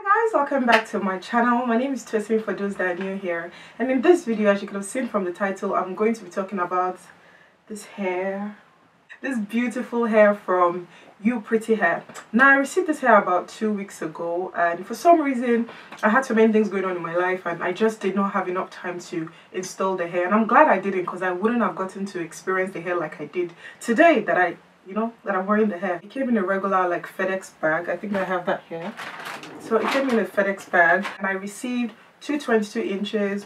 Hi guys, welcome back to my channel. My name is Tosin for those that are new here, and in this video, as you could have seen from the title, I'm going to be talking about this hair, this beautiful hair from Upretty hair. Now I received this hair about 2 weeks ago, and for some reason I had so many things going on in my life and I just did not have enough time to install the hair, and I'm glad I didn't, because I wouldn't have gotten to experience the hair like I did today that I'm wearing the hair. It came in a regular like FedEx bag. I think I have that here. So it came in a FedEx bag, and I received two 22 inches,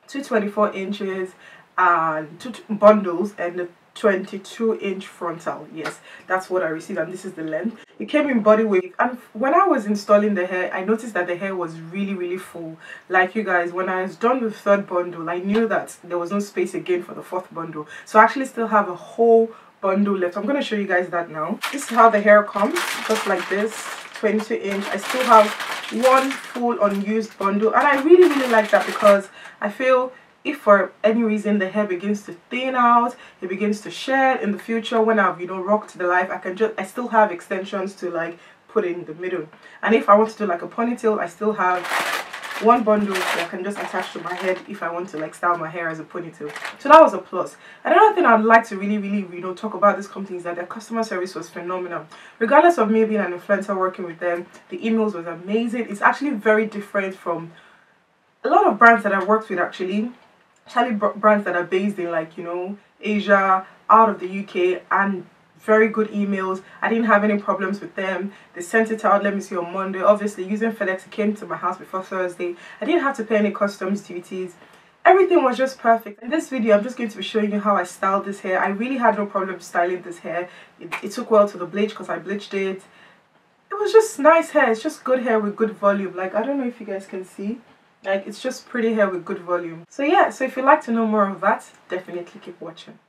two 24 inches, and two bundles, and a 22-inch frontal. Yes, that's what I received, and this is the length. It came in body wave, and when I was installing the hair, I noticed that the hair was really full. Like you guys, when I was done with the third bundle, I knew that there was no space again for the fourth bundle. So I actually still have a whole bundle left. I'm going to show you guys that now. This is how the hair comes, just like this. 22-inch. I still have one full unused bundle, and I really like that, because I feel if for any reason the hair begins to thin out, it begins to shed in the future, when I've rocked the life, I still have extensions to like put in the middle. And if I want to do like a ponytail, I still have one bundle that I can just attach to my head if I want to like style my hair as a ponytail. So that was a plus. Another thing I'd like to really talk about this company is that their customer service was phenomenal. Regardless of me being an influencer working with them, the emails was amazing. It's actually very different from a lot of brands that I've worked with, actually brands that are based in like Asia, out of the UK, and very good emails. I didn't have any problems with them. They sent it out, let me see, on Monday. Obviously using FedEx, it came to my house before Thursday. I didn't have to pay any customs duties. Everything was just perfect. In this video, I'm just going to be showing you how I styled this hair. I really had no problem styling this hair. It took well to the bleach because I bleached it. It was just nice hair. It's just good hair with good volume. Like, I don't know if you guys can see. Like, it's just pretty hair with good volume. So yeah, so if you'd like to know more of that, definitely keep watching.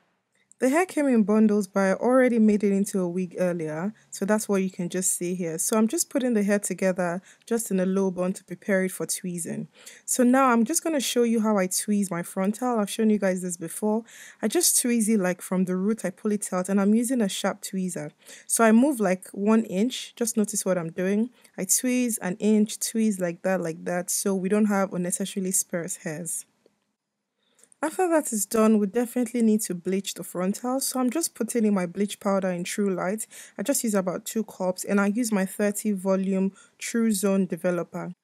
The hair came in bundles, but I already made it into a wig earlier, so that's what you can just see here. So I'm just putting the hair together just in a low bun to prepare it for tweezing. So now I'm just going to show you how I tweeze my frontal. I've shown you guys this before. I just tweeze it like from the root, I pull it out, and I'm using a sharp tweezer. So I move like 1 inch, just notice what I'm doing. I tweeze an inch, tweeze like that, so we don't have unnecessarily sparse hairs. After that is done, we definitely need to bleach the frontal. So I'm just putting in my bleach powder in Trulites. I just use about 2 cups, and I use my 30 volume True Zone developer.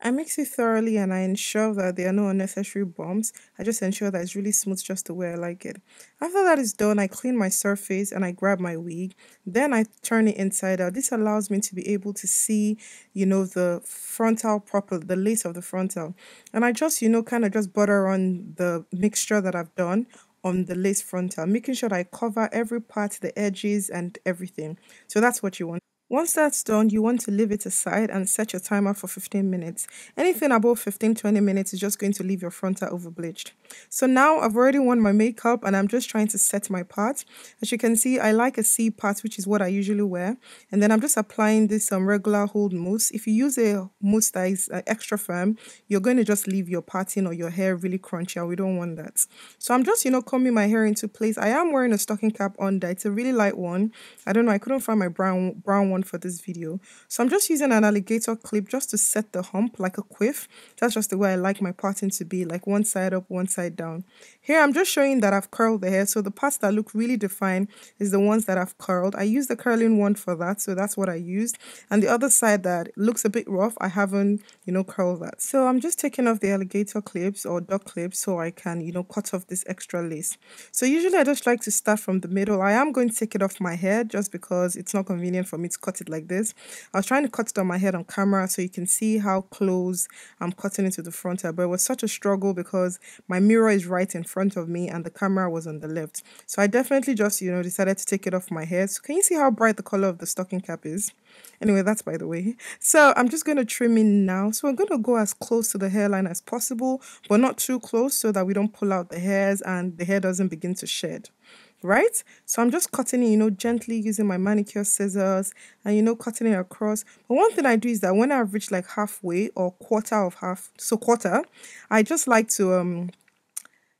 I mix it thoroughly, and I ensure that there are no unnecessary bumps. I just ensure that it's really smooth, just the way I like it. After that is done, I clean my surface and I grab my wig. Then I turn it inside out. This allows me to be able to see, the frontal properly, the lace of the frontal. And I just, kind of just butter on the mixture that I've done on the lace frontal, making sure that I cover every part, the edges and everything. So that's what you want. Once that's done, you want to leave it aside and set your timer for 15 minutes. Anything above 15-20 minutes is just going to leave your frontal over bleached. So now I've already worn my makeup, and I'm just trying to set my part. As you can see, I like a C part, which is what I usually wear. And then I'm just applying this regular hold mousse. If you use a mousse that is extra firm, you're going to just leave your parting or your hair really crunchy, and we don't want that. So I'm just, combing my hair into place. I am wearing a stocking cap under. It's a really light one. I don't know, I couldn't find my brown one for this video, so I'm just using an alligator clip just to set the hump like a quiff. That's just the way I like my parting to be, like one side up, one side down. Here I'm just showing that I've curled the hair, so the parts that look really defined is the ones that I've curled. I used the curling one for that, so that's what I used, and the other side that looks a bit rough, I haven't curled that. So I'm just taking off the alligator clips or duck clips so I can cut off this extra lace. So usually I just like to start from the middle. I am going to take it off my head just because it's not convenient for me to cut it like this. I was trying to cut it on my head on camera so you can see how close I'm cutting into the frontal, but it was such a struggle because my mirror is right in front of me and the camera was on the left. So I definitely just decided to take it off my head. So can you see how bright the color of the stocking cap is? Anyway, that's by the way. So I'm just going to trim in now. So I'm going to go as close to the hairline as possible, but not too close so that we don't pull out the hairs and the hair doesn't begin to shed. Right? So I'm just cutting it, gently using my manicure scissors and, cutting it across. But one thing I do is that when I've reached like halfway or quarter, I just like to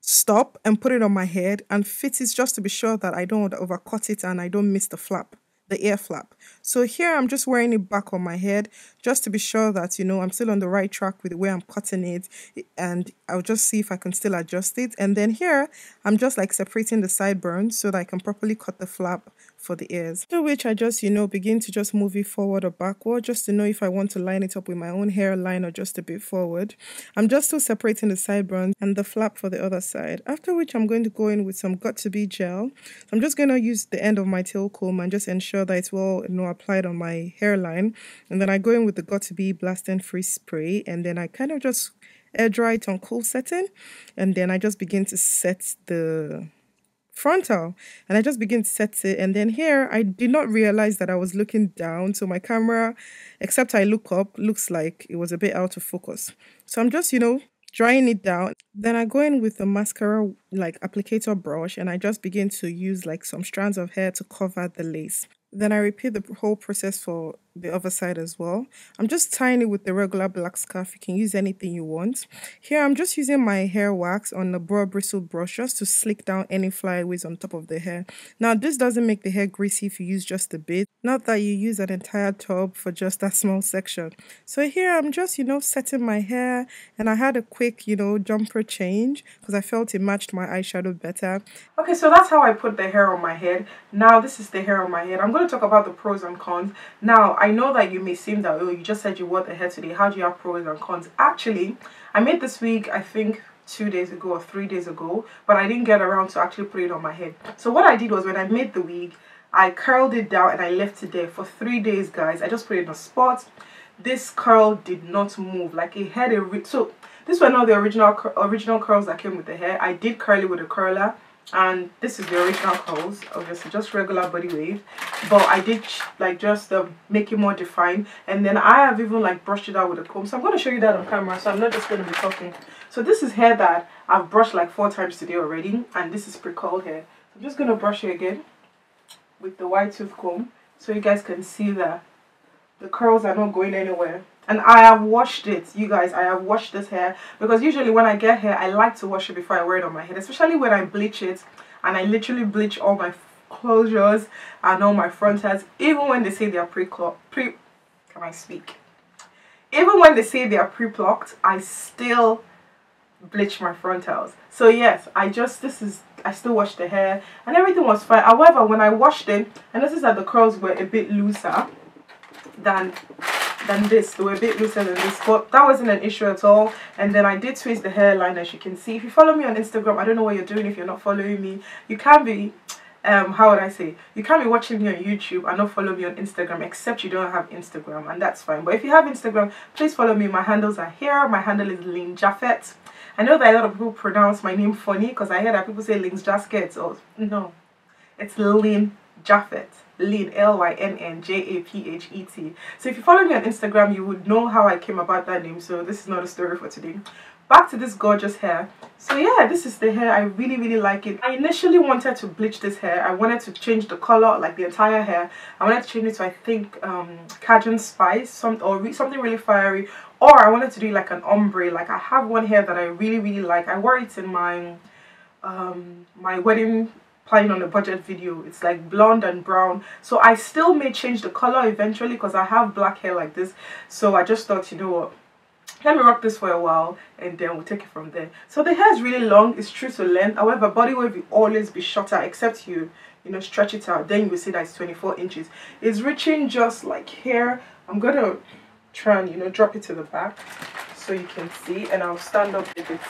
stop and put it on my head and fit it just to be sure that I don't overcut it and I don't miss the flap. the ear flap. So here I'm just wearing it back on my head just to be sure that, I'm still on the right track with the way I'm cutting it, and I'll just see if I can still adjust it. And then here I'm just like separating the sideburns so that I can properly cut the flap for the ears. After which I just, begin to just move it forward or backward just to know if I want to line it up with my own hairline or just a bit forward. I'm just still separating the sideburns and the flap for the other side. After which I'm going to go in with some Got2b gel. I'm just going to use the end of my tail comb and just ensure that it's well, applied on my hairline. And then I go in with the Got2b Blast and Free spray, and then I kind of just air dry it on cool setting, and then I just begin to set the frontal, and I just begin to set it. And then here I did not realize that I was looking down, so my camera, except I look up, looks like it was a bit out of focus. So I'm just drying it down. Then I go in with the mascara like applicator brush, and I just begin to use like some strands of hair to cover the lace. Then I repeat the whole process for the other side as well. I'm just tying it with the regular black scarf. You can use anything you want. Here I'm just using my hair wax on the broad bristle brush just to slick down any flyaways on top of the hair. Now this doesn't make the hair greasy if you use just a bit. Not that you use an entire tub for just that small section. So here I'm just, setting my hair, and I had a quick, jumper change because I felt it matched my eyeshadow better. Okay, so that's how I put the hair on my head. Now this is the hair on my head. I'm going to talk about the pros and cons. Now I know that you may seem that, oh, you just said you wore the hair today. How do you have pros and cons? Actually, I made this wig, I think 2 days ago or 3 days ago, but I didn't get around to actually put it on my head. So what I did was when I made the wig, I curled it down and I left it there for 3 days, guys. I just put it in a spot. This curl did not move. Like it had so these were not the original curls that came with the hair. I did curl it with a curler, and this is the original curls, obviously just regular body wave, but I did like just make it more defined. And then I have even like brushed it out with a comb, so I'm going to show you that on camera, so I'm not just going to be talking. So this is hair that I've brushed like 4 times today already, and this is pre-curled hair. So I'm just going to brush it again with the wide tooth comb so you guys can see that the curls are not going anywhere. And I have washed it, you guys. I have washed this hair because usually when I get hair, I like to wash it before I wear it on my head, especially when I bleach it. And I literally bleach all my closures and all my frontals, even when they say they are even when they say they are pre-plucked, I still bleach my frontals. So yes, I still washed the hair and everything was fine. However, when I washed it, I noticed that the curls were a bit looser than this. They were a bit looser than this, but that wasn't an issue at all. And then I did tweeze the hairline, as you can see. If you follow me on Instagram, I don't know what you're doing if you're not following me. You can't be how would I say, you can't be watching me on YouTube and not follow me on Instagram, except you don't have Instagram, and that's fine. But if you have Instagram, please follow me. My handles are here. My handle is lynnjaphet. I know that a lot of people pronounce my name funny because I hear that people say Lynnjaphet, or no, it's lynnjaphet. Lynn, Lynnjaphet. So if you follow me on Instagram, you would know how I came about that name. So this is not a story for today. Back to this gorgeous hair. So yeah, this is the hair. I really like it. I initially wanted to bleach this hair. I wanted to change the color, like the entire hair. I wanted to change it to, I think, Cajun Spice, something really fiery. Or I wanted to do like an ombre. Like I have one hair that I really like. I wore it in my my wedding planning on a budget video. It's like blonde and brown, so I still may change the color eventually because I have black hair like this. So I just thought, you know what, let me rock this for a while and then we'll take it from there. So the hair is really long, it's true to length. However, body wave will always be shorter, except you stretch it out, then you will see that it's 24 inches. It's reaching just like here. I'm gonna try and drop it to the back so you can see, and I'll stand up with it.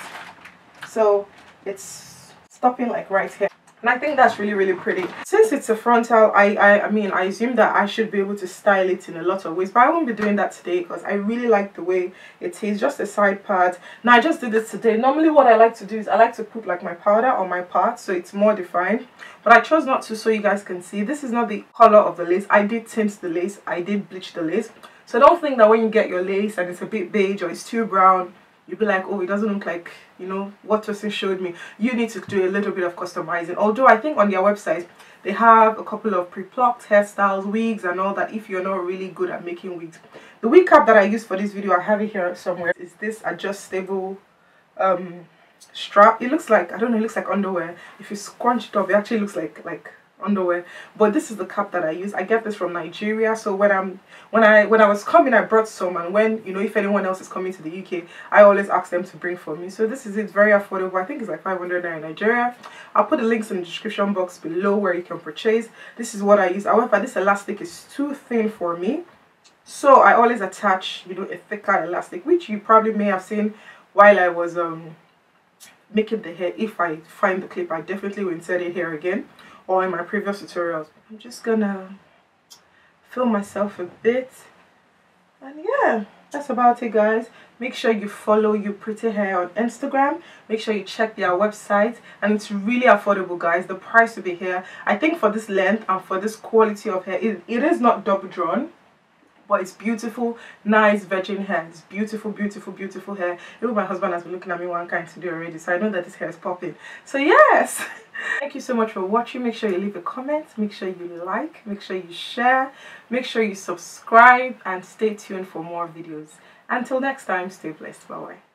So it's stopping like right here. And I think that's really pretty. Since it's a frontal, I mean, I assume that I should be able to style it in a lot of ways. But I won't be doing that today because I really like the way it is. Just a side part. Now, I just did this today. Normally, what I like to do is I like to put like my powder on my part so it's more defined. But I chose not to so you guys can see. This is not the color of the lace. I did tint the lace. I did bleach the lace. So don't think that when you get your lace and it's a bit beige or it's too brown, you'll be like, oh, it doesn't look like, what Tosin showed me. You need to do a little bit of customizing. Although I think on their website, they have a couple of pre-plucked hairstyles, wigs, and all that if you're not really good at making wigs. The wig cap that I used for this video, I have it here somewhere, is this adjustable strap. It looks like, I don't know, it looks like underwear. If you scrunch it up, it actually looks like underwear. But this is the cap that I use. I get this from Nigeria. So when I was coming, I brought some, and when, you know, if anyone else is coming to the UK, I always ask them to bring for me. So this is it, very affordable. I think it's like 500 naira in Nigeria. I'll put the links in the description box below where you can purchase. This is what I use. However, this elastic is too thin for me, so I always attach, you know, a thicker elastic, which you probably may have seen while I was making the hair. If I find the clip, I definitely will insert it here again, or in my previous tutorials. I'm just gonna film myself a bit, and yeah, that's about it, guys. Make sure you follow You Pretty Hair on Instagram. Make sure you check their website, and it's really affordable, guys. The price will be here. I think for this length and for this quality of hair, it is not double drawn, but it's beautiful, nice virgin hair. It's beautiful, beautiful, beautiful hair. Even my husband has been looking at me one kind to do already, so I know that this hair is popping. So yes, thank you so much for watching. Make sure you leave a comment, make sure you like, make sure you share, make sure you subscribe, and stay tuned for more videos. Until next time, stay blessed. Bye bye.